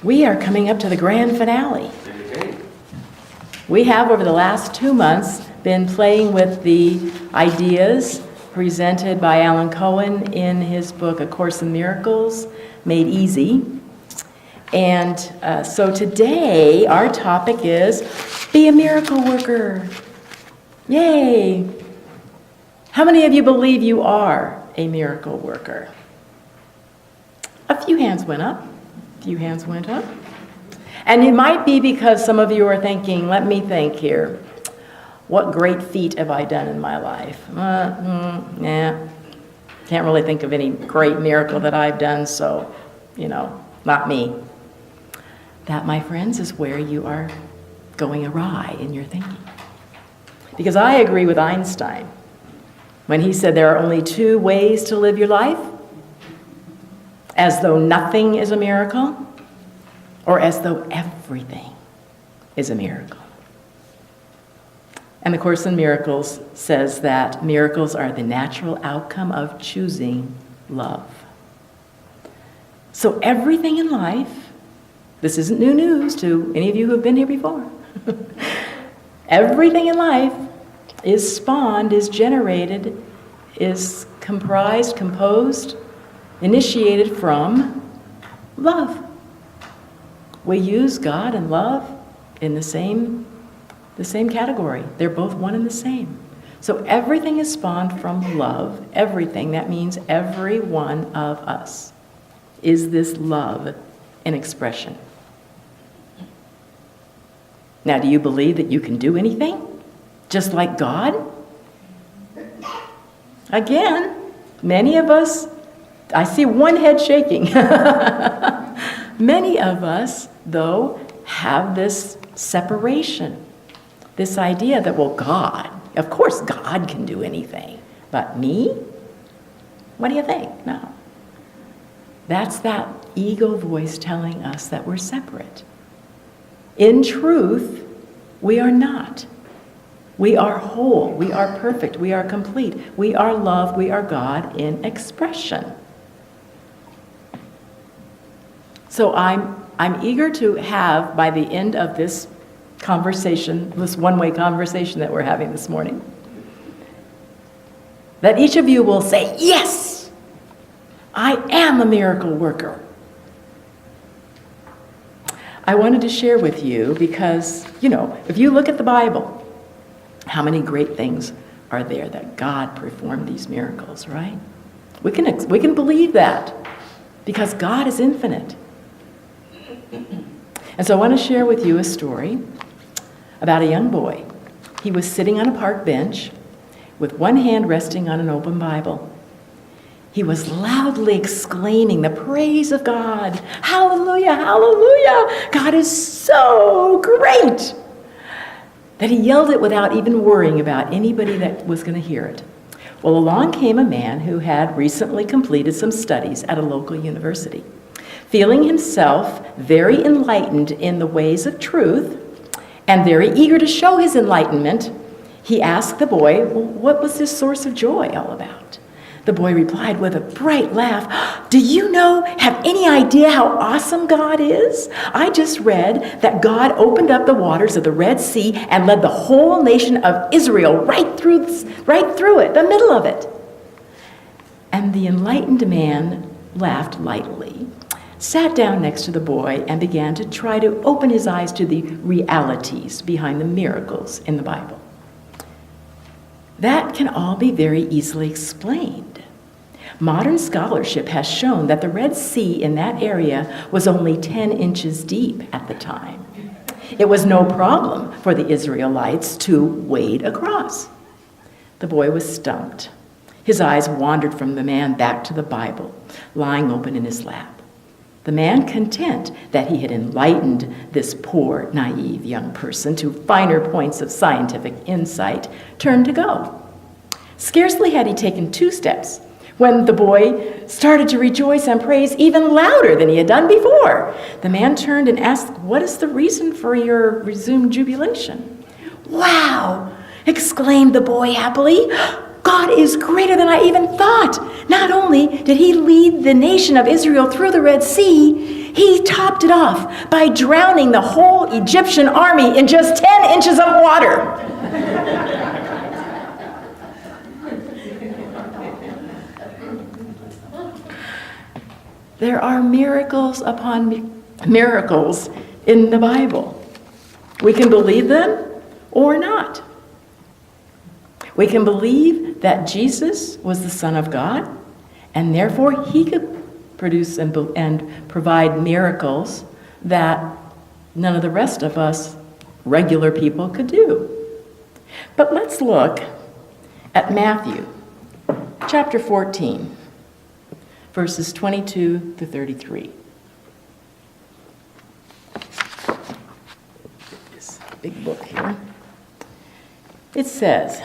We are coming up to the grand finale. We have, over the last 2 months, been playing with the ideas presented by Alan Cohen in his book, A Course in Miracles, Made Easy. And so today, our topic is, be a miracle worker. Yay! How many of you believe you are a miracle worker? A few hands went up. And it might be because some of you are thinking, let me think here. What great feat have I done in my life? Can't really think of any great miracle that I've done, so, not me. That, my friends, is where you are going awry in your thinking. Because I agree with Einstein when he said there are only 2 ways to live your life: as though nothing is a miracle, or as though everything is a miracle. And the Course in Miracles says that miracles are the natural outcome of choosing love. So everything in life, this isn't new news to any of you who have been here before. Everything in life is spawned, is generated, is comprised, composed, initiated from love. We use God and love in the same category. They're both one and the same. So everything is spawned from love. Everything, that means every one of us, is this love in expression. Now, do you believe that you can do anything just like God? Again, many of us, I see one head shaking. Many of us, though, have this separation, this idea that, well, God, of course God can do anything, but me? What do you think? No. That's that ego voice telling us that we're separate. In truth, we are not. We are whole, we are perfect, we are complete, we are love, we are God in expression. So I'm eager to have, by the end of this conversation, this one-way conversation that we're having this morning, that each of you will say, yes, I am a miracle worker. I wanted to share with you because, if you look at the Bible, how many great things are there that God performed these miracles, right? We can believe that because God is infinite. And so I want to share with you a story about a young boy. He was sitting on a park bench with one hand resting on an open Bible. He was loudly exclaiming the praise of God. Hallelujah, hallelujah. God is so great. That he yelled it without even worrying about anybody that was going to hear it. Well, along came a man who had recently completed some studies at a local university. Feeling himself very enlightened in the ways of truth and very eager to show his enlightenment, he asked the boy, well, what was this source of joy all about? The boy replied with a bright laugh, do you have any idea how awesome God is? I just read that God opened up the waters of the Red Sea and led the whole nation of Israel right through it, the middle of it. And the enlightened man laughed lightly, sat down next to the boy, and began to try to open his eyes to the realities behind the miracles in the Bible. That can all be very easily explained. Modern scholarship has shown that the Red Sea in that area was only 10 inches deep at the time. It was no problem for the Israelites to wade across. The boy was stumped. His eyes wandered from the man back to the Bible, lying open in his lap. The man, content that he had enlightened this poor, naive young person to finer points of scientific insight, turned to go. Scarcely had he taken 2 steps when the boy started to rejoice and praise even louder than he had done before. The man turned and asked, what is the reason for your resumed jubilation? Wow! Exclaimed the boy happily. God is greater than I even thought. Not only did he lead the nation of Israel through the Red Sea, He topped it off by drowning the whole Egyptian army in just 10 inches of water. There are miracles upon miracles in the Bible. We can believe them or not. We can believe that Jesus was the Son of God, and therefore he could produce and provide miracles that none of the rest of us regular people could do. But let's look at Matthew chapter 14, verses 22 to 33. This big book here. It says,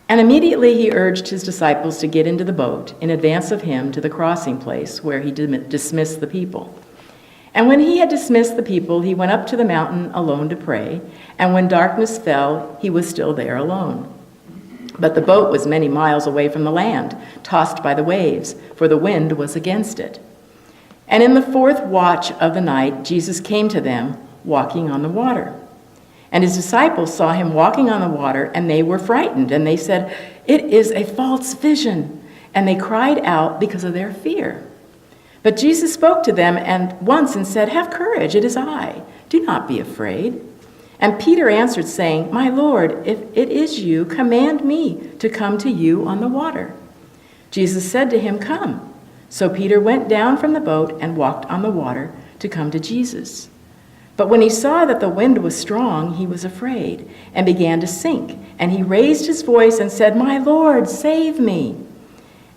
"And immediately he urged his disciples to get into the boat in advance of him to the crossing place where he dismissed the people. And when he had dismissed the people, he went up to the mountain alone to pray, and when darkness fell, he was still there alone. But the boat was many miles away from the land, tossed by the waves, for the wind was against it. And in the fourth watch of the night, Jesus came to them, walking on the water. And his disciples saw him walking on the water, and they were frightened, and they said, 'It is a false vision.' And they cried out because of their fear. But Jesus spoke to them once and said, 'Have courage, it is I. Do not be afraid.' And Peter answered, saying, 'My Lord, if it is you, command me to come to you on the water.' Jesus said to him, 'Come.' So Peter went down from the boat and walked on the water to come to Jesus. But when he saw that the wind was strong, he was afraid and began to sink. And he raised his voice and said, 'My Lord, save me.'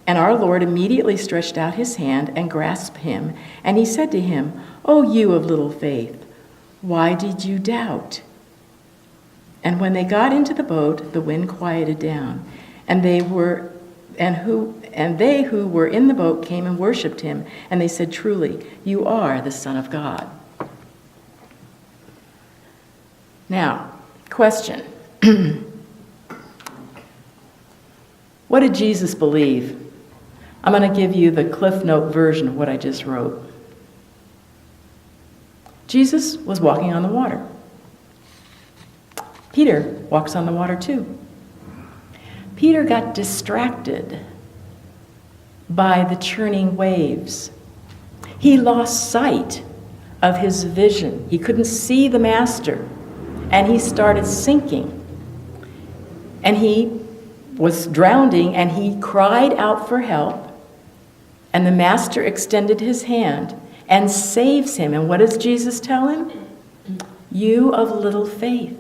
And our Lord immediately stretched out his hand and grasped him. And he said to him, 'O you of little faith, why did you doubt?' And when they got into the boat, the wind quieted down. And they who were in the boat came and worshipped him. And they said, 'Truly, you are the Son of God.'" Now, question. What did Jesus believe? I'm going to give you the Cliff Note version of what I just wrote. Jesus was walking on the water. Peter walks on the water too. Peter got distracted by the churning waves. He lost sight of his vision. He couldn't see the master. And he started sinking. And he was drowning, and he cried out for help. And the master extended his hand and saves him. And what does Jesus tell him? "You of little faith."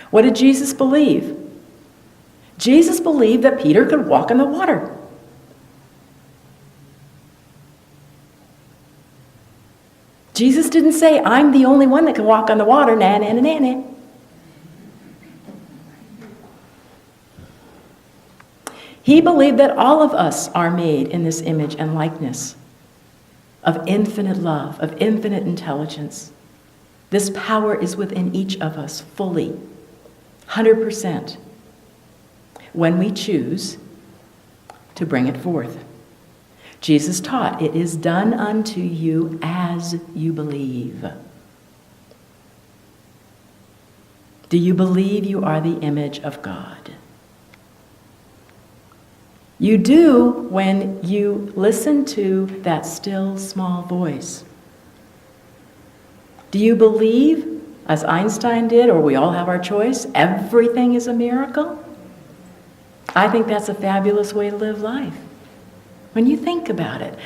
What did Jesus believe? Jesus believed that Peter could walk on the water. Jesus didn't say, "I'm the only one that can walk on the water, na na na na na." He believed that all of us are made in this image and likeness of infinite love, of infinite intelligence. This power is within each of us fully, 100%, when we choose to bring it forth. Jesus taught, "It is done unto you as you believe." Do you believe you are the image of God? You do when you listen to that still small voice. Do you believe, as Einstein did, or we all have our choice, everything is a miracle? I think that's a fabulous way to live life. When you think about it,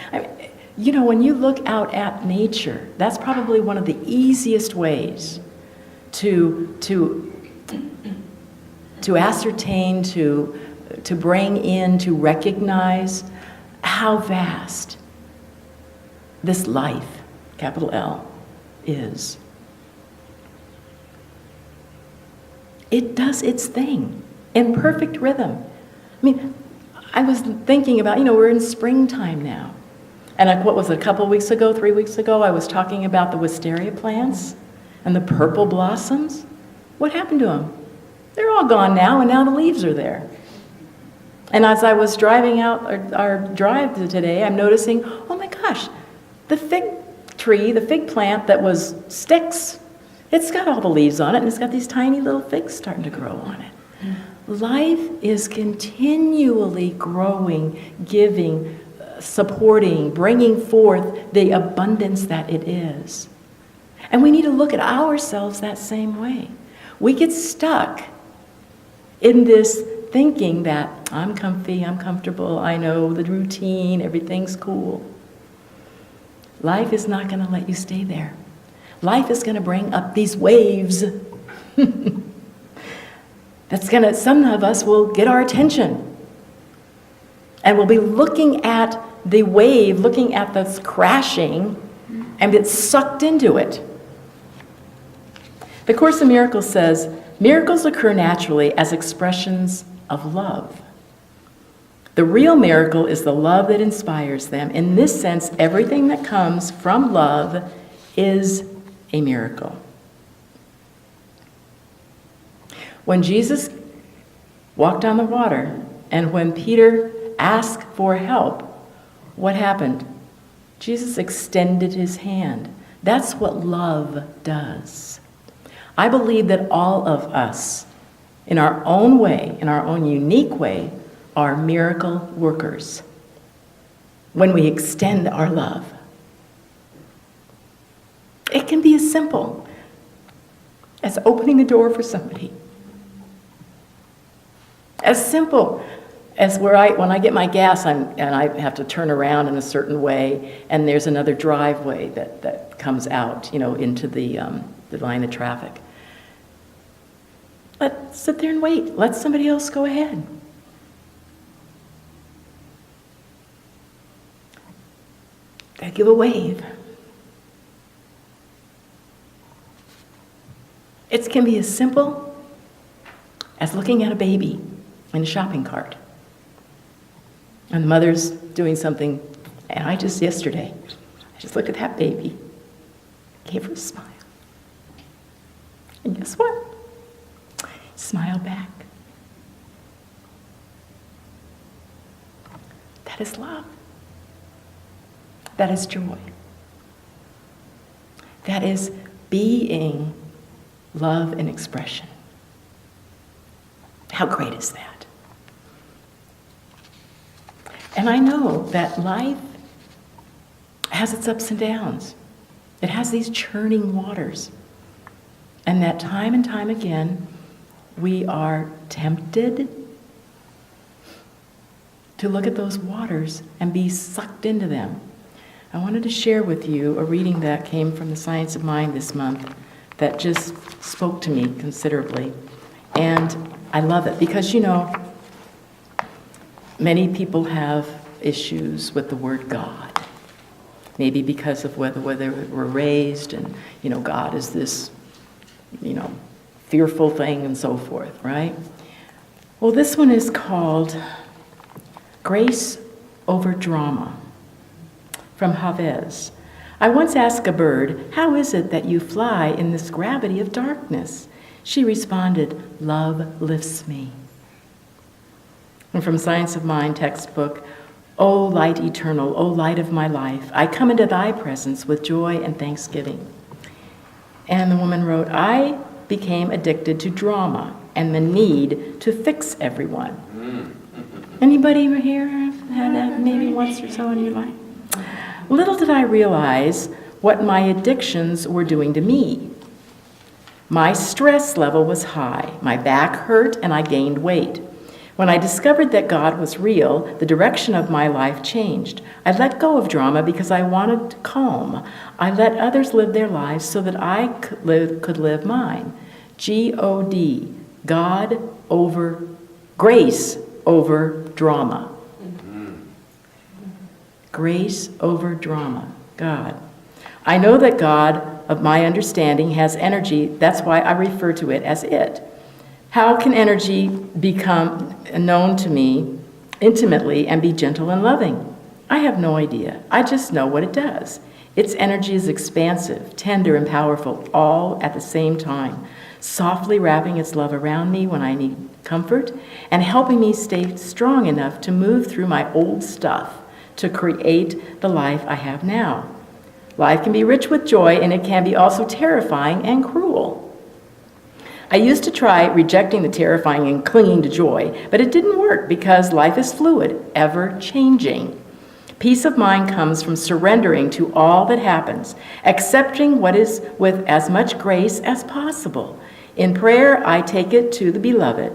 when you look out at nature, that's probably one of the easiest ways to ascertain, to bring in, to recognize how vast this life, capital L, is. It does its thing in perfect rhythm. I was thinking about, we're in springtime now. And what was it, a couple weeks ago, 3 weeks ago, I was talking about the wisteria plants and the purple blossoms. What happened to them? They're all gone now, and now the leaves are there. And as I was driving out our drive today, I'm noticing, oh my gosh, the fig tree, the fig plant that was sticks, it's got all the leaves on it, and it's got these tiny little figs starting to grow on it. Life is continually growing, giving, supporting, bringing forth the abundance that it is. And we need to look at ourselves that same way. We get stuck in this thinking that I'm comfy, I'm comfortable, I know the routine, everything's cool. Life is not going to let you stay there. Life is going to bring up these waves. Some of us will get our attention. And we'll be looking at the wave, looking at this crashing, and get sucked into it. The Course in Miracles says, miracles occur naturally as expressions of love. The real miracle is the love that inspires them. In this sense, everything that comes from love is a miracle. When Jesus walked on the water, and when Peter asked for help, what happened? Jesus extended his hand. That's what love does. I believe that all of us, in our own way, in our own unique way, are miracle workers when we extend our love. It can be as simple as opening the door for somebody. As simple as when I get my gas and I have to turn around in a certain way, and there's another driveway that comes out, into the line of traffic. Let's sit there and wait. Let somebody else go ahead. They give a wave. It can be as simple as looking at a baby in a shopping cart. And the mother's doing something, and I just looked at that baby, gave her a smile. And guess what? Smile back. That is love. That is joy. That is being love in expression. How great is that? And I know that life has its ups and downs. It has these churning waters. And that time and time again, we are tempted to look at those waters and be sucked into them. I wanted to share with you a reading that came from the Science of Mind this month that just spoke to me considerably. And I love it because, many people have issues with the word God. Maybe because of whether they were raised and, God is this, fearful thing and so forth, right? Well, this one is called Grace Over Drama from Chavez. I once asked a bird, how is it that you fly in this gravity of darkness? She responded, love lifts me. And from Science of Mind textbook, O light eternal, O light of my life, I come into thy presence with joy and thanksgiving. And the woman wrote, I became addicted to drama and the need to fix everyone. Anybody here had that maybe once or so in your life? Little did I realize what my addictions were doing to me. My stress level was high, my back hurt, and I gained weight. When I discovered that God was real, the direction of my life changed. I let go of drama because I wanted calm. I let others live their lives so that I could live mine. G-O-D, God over, grace over drama. Grace over drama, God. I know that God of my understanding has energy. That's why I refer to it as it. How can energy become known to me intimately and be gentle and loving? I have no idea. I just know what it does. Its energy is expansive, tender, and powerful, all at the same time. softly wrapping its love around me when I need comfort, and helping me stay strong enough to move through my old stuff to create the life I have now. Life can be rich with joy, and it can be also terrifying and cruel. I used to try rejecting the terrifying and clinging to joy, but it didn't work because life is fluid, ever changing. Peace of mind comes from surrendering to all that happens, accepting what is with as much grace as possible. In prayer, I take it to the beloved.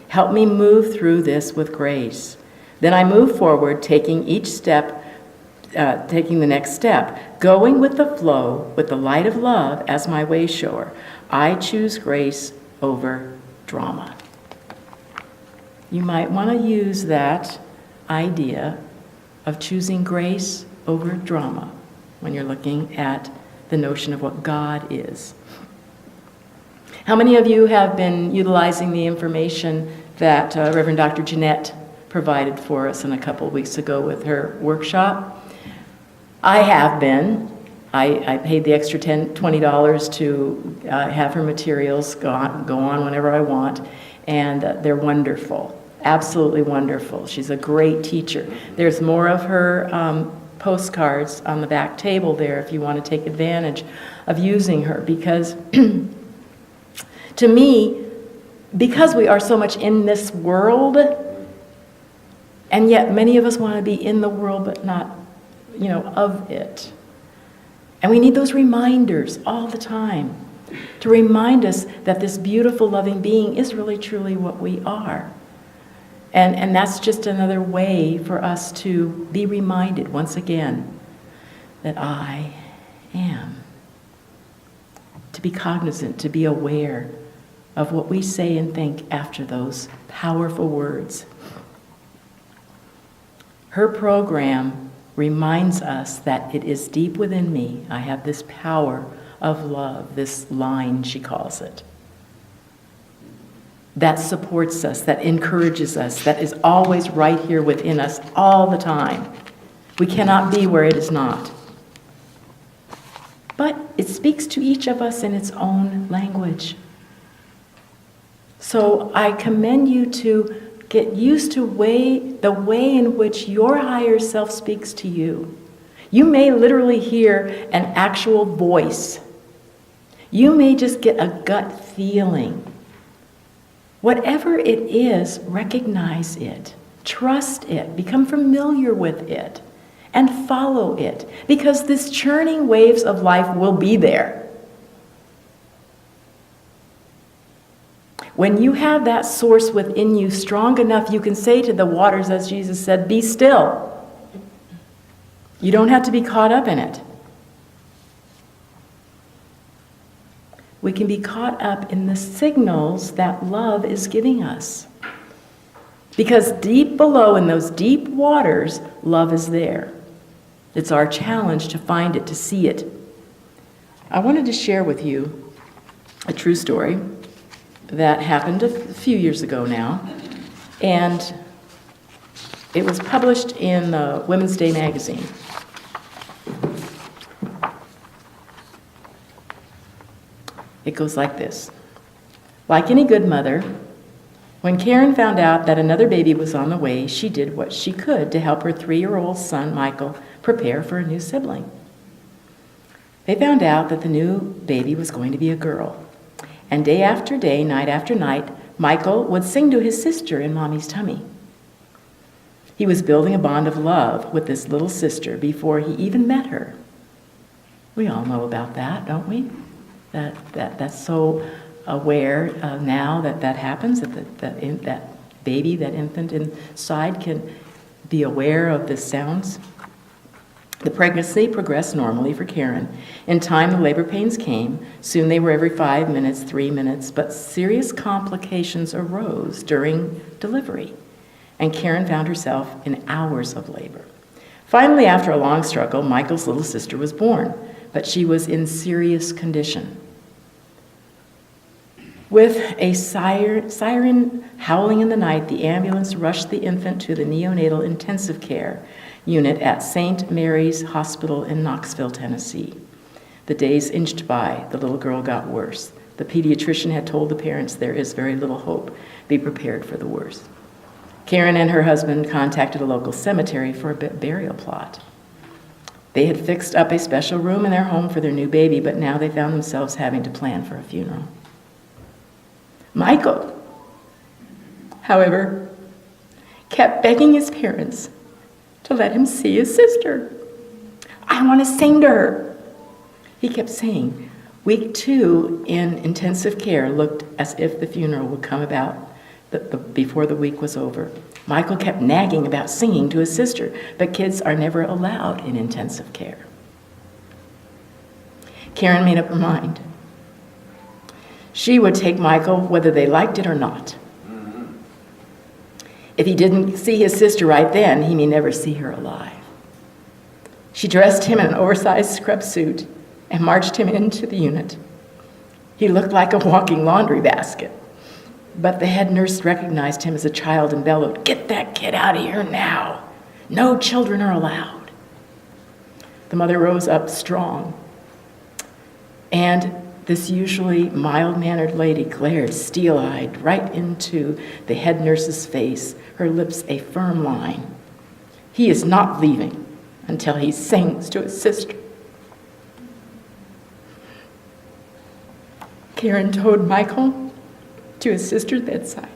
Help me move through this with grace. Then I move forward, taking the next step, going with the flow, with the light of love as my way shower. I choose grace over drama. You might want to use that idea of choosing grace over drama when you're looking at the notion of what God is. How many of you have been utilizing the information that Reverend Dr. Jeanette provided for us a couple of weeks ago with her workshop? I have been. I paid the extra $20 to have her materials go on whenever I want, and they're wonderful, absolutely wonderful. She's a great teacher. There's more of her postcards on the back table there if you want to take advantage of using her, because to me, because we are so much in this world, and yet many of us want to be in the world but not, of it. And we need those reminders all the time to remind us that this beautiful, loving being is really, truly what we are. And that's just another way for us to be reminded once again that I am. To be cognizant, to be aware of what we say and think after those powerful words. Her program reminds us that it is deep within me. I have this power of love, this line, she calls it, that supports us, that encourages us, that is always right here within us all the time. We cannot be where it is not. But it speaks to each of us in its own language. So I commend you to get used to the way in which your higher self speaks to you. You may literally hear an actual voice. You may just get a gut feeling. Whatever it is, recognize it, trust it, become familiar with it, and follow it, because this churning waves of life will be there. When you have that source within you strong enough, you can say to the waters, as Jesus said, be still. You don't have to be caught up in it. We can be caught up in the signals that love is giving us. Because deep below in those deep waters, love is there. It's our challenge to find it, to see it. I wanted to share with you a true story that happened a few years ago now, and it was published in the Women's Day magazine. It goes like this. Like any good mother, when Karen found out that another baby was on the way, she did what she could to help her 3-year-old son, Michael, prepare for a new sibling. They found out that the new baby was going to be a girl. And day after day, night after night, Michael would sing to his sister in Mommy's tummy. He was building a bond of love with this little sister before he even met her. We all know about that, don't we? That's so aware now that happens, that baby, that infant inside can be aware of the sounds. The pregnancy progressed normally for Karen. In time, the labor pains came. Soon they were every 5 minutes, 3 minutes, but serious complications arose during delivery, and Karen found herself in hours of labor. Finally, after a long struggle, Michael's little sister was born, but she was in serious condition. With a siren howling in the night, the ambulance rushed the infant to the neonatal intensive care unit at St. Mary's Hospital in Knoxville, Tennessee. The days inched by. The little girl got worse. The pediatrician had told the parents there is very little hope. Be prepared for the worst. Karen and her husband contacted a local cemetery for a burial plot. They had fixed up a special room in their home for their new baby, but now they found themselves having to plan for a funeral. Michael, however, kept begging his parents to let him see his sister. I want to sing to her. He kept saying, week 2 in intensive care looked as if the funeral would come about before the week was over. Michael kept nagging about singing to his sister, but kids are never allowed in intensive care. Karen made up her mind. She would take Michael whether they liked it or not. If he didn't see his sister right then, he may never see her alive. She dressed him in an oversized scrub suit and marched him into the unit. He looked like a walking laundry basket, but the head nurse recognized him as a child and bellowed, "Get that kid out of here now. No children are allowed." The mother rose up strong, and this usually mild-mannered lady glared steel-eyed right into the head nurse's face, her lips a firm line. He is not leaving until he sings to his sister. Karen towed Michael to his sister's bedside.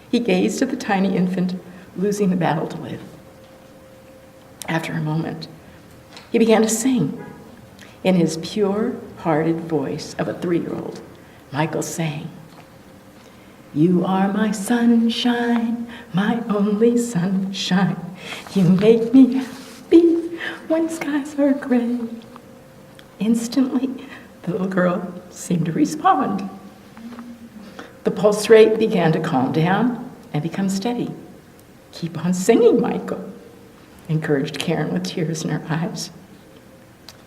He gazed at the tiny infant losing the battle to live. After a moment, he began to sing. In his pure-hearted voice of a 3-year-old, Michael sang, "You are my sunshine, my only sunshine. You make me happy when skies are gray." Instantly, the little girl seemed to respond. The pulse rate began to calm down and become steady. "Keep on singing, Michael," encouraged Karen with tears in her eyes.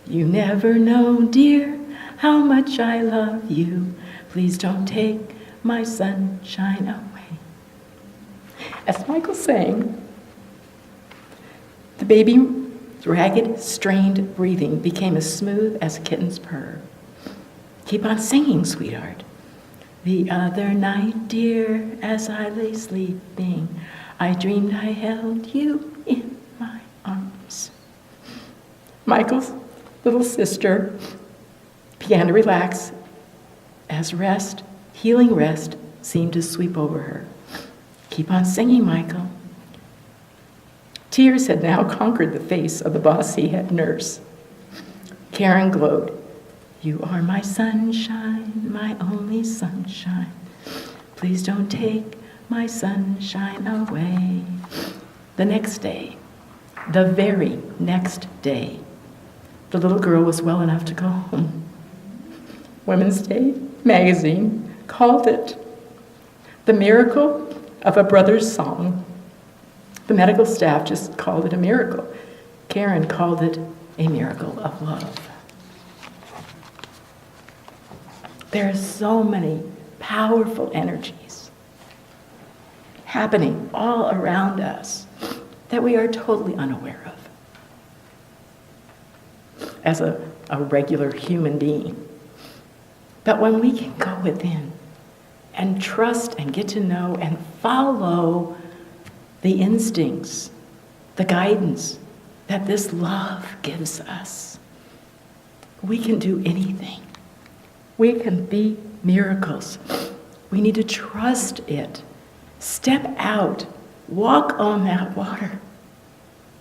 "You never know, dear, how much I love you. Please don't take my sunshine away." As Michael sang, the baby's ragged, strained breathing became as smooth as a kitten's purr. "Keep on singing, sweetheart." "The other night, dear, as I lay sleeping, I dreamed I held you in my arms." Michael's little sister began to relax as rest, healing rest, seemed to sweep over her. "Keep on singing, Michael." Tears had now conquered the face of the bossy head nurse. Karen glowed. "You are my sunshine, my only sunshine. Please don't take my sunshine away." The next day, the very next day, the little girl was well enough to go home. Women's Day magazine called it the miracle of a brother's song. The medical staff just called it a miracle. Karen called it a miracle of love. There are so many powerful energies happening all around us that we are totally unaware of as a regular human being. But when we can go within and trust and get to know and follow the instincts, the guidance that this love gives us, we can do anything. We can be miracles. We need to trust it. Step out. Walk on that water.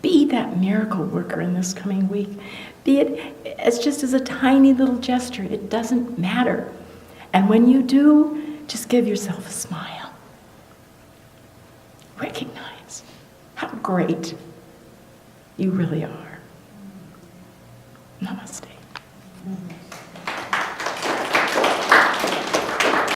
Be that miracle worker in this coming week. Be it as just as a tiny little gesture. It doesn't matter. And when you do, just give yourself a smile. Recognize how great you really are. Namaste.